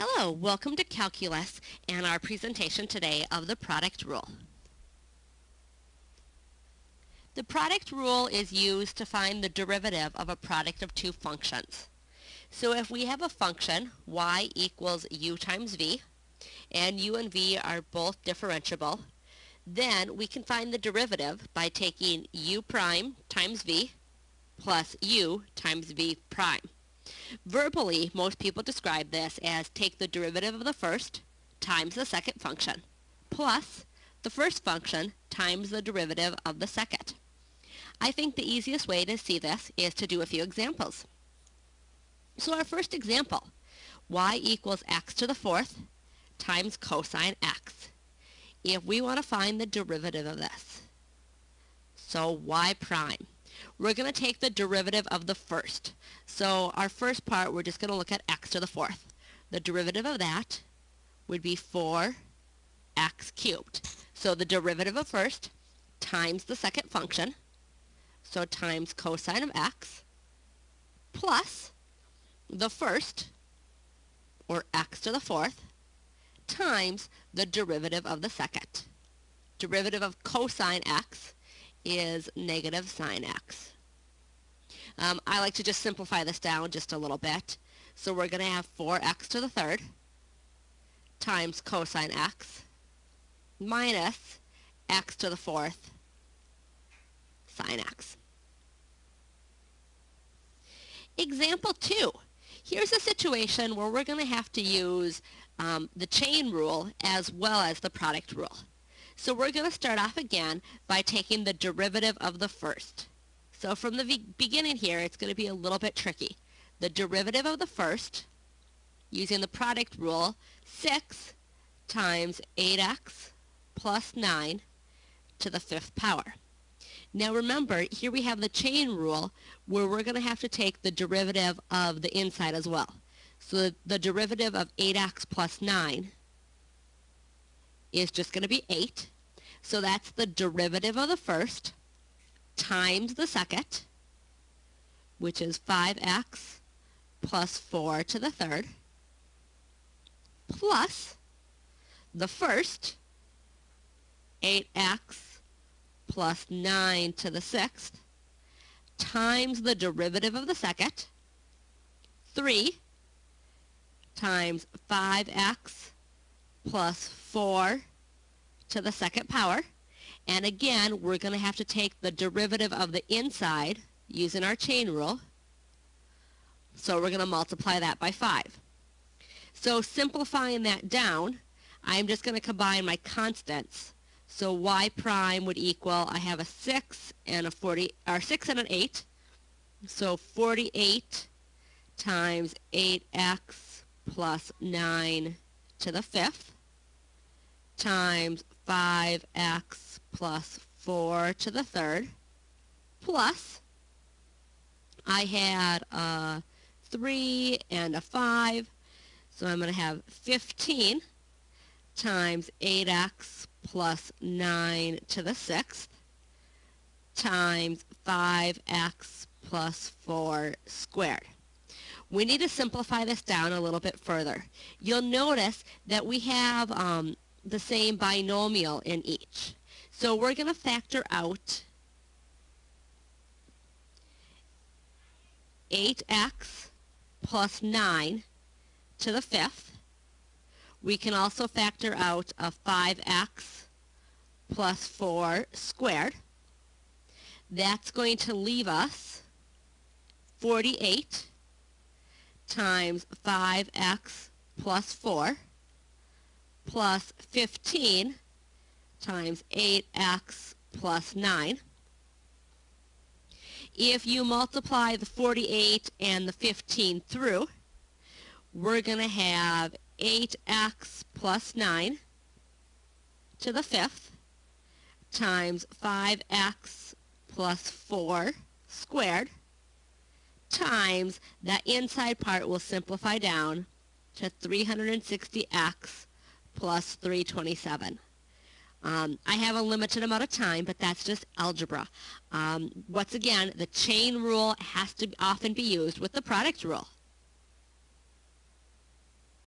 Hello, welcome to Calculus and our presentation today of the product rule. The product rule is used to find the derivative of a product of two functions. So if we have a function, y equals u times v, and u and v are both differentiable, then we can find the derivative by taking u prime times v plus u times v prime. Verbally, most people describe this as take the derivative of the first times the second function plus the first function times the derivative of the second. I think the easiest way to see this is to do a few examples. So our first example, y equals x to the fourth times cosine x. If we want to find the derivative of this, so y prime, we're going to take the derivative of the first. So our first part, we're just going to look at x to the fourth. The derivative of that would be 4x cubed. So the derivative of first times the second function, so times cosine of x, plus the first, or x to the fourth, times the derivative of the second. Derivative of cosine x is negative sine x. I like to just simplify this down just a little bit. So we're going to have 4x to the third times cosine x minus x to the fourth sine x. Example 2. Here's a situation where we're going to have to use the chain rule as well as the product rule. So we're going to start off again by taking the derivative of the first. So from the beginning here, it's going to be a little bit tricky. The derivative of the first, using the product rule, 6 times 8x plus 9 to the fifth power. Now remember, here we have the chain rule where we're going to have to take the derivative of the inside as well. So the derivative of 8x plus 9 is just going to be 8. So that's the derivative of the first times the second, which is 5x plus 4 to the third, plus the first, 8x plus 9 to the sixth, times the derivative of the second, 3 times 5x plus 4 to the second power. And again, we're going to have to take the derivative of the inside using our chain rule. So we're going to multiply that by 5. So simplifying that down, I'm just going to combine my constants. So y prime would equal, I have a 6 and a 6 and an 8. So 48 times 8x plus 9 to the fifth times 5x plus 4 to the third, plus I had a 3 and a 5, so I'm going to have 15 times 8x plus 9 to the sixth times 5x plus 4 squared. We need to simplify this down a little bit further. You'll notice that we have the same binomial in each. So we're going to factor out 8x plus 9 to the fifth. We can also factor out a 5x plus 4 squared. That's going to leave us 48 times 5x plus 4 plus 15 times 8x plus 9. If you multiply the 48 and the 15 through, we're going to have 8x plus 9 to the fifth times 5x plus 4 squared times that inside part will simplify down to 360x plus 327. I have a limited amount of time, but that's just algebra. Once again, the chain rule has to often be used with the product rule.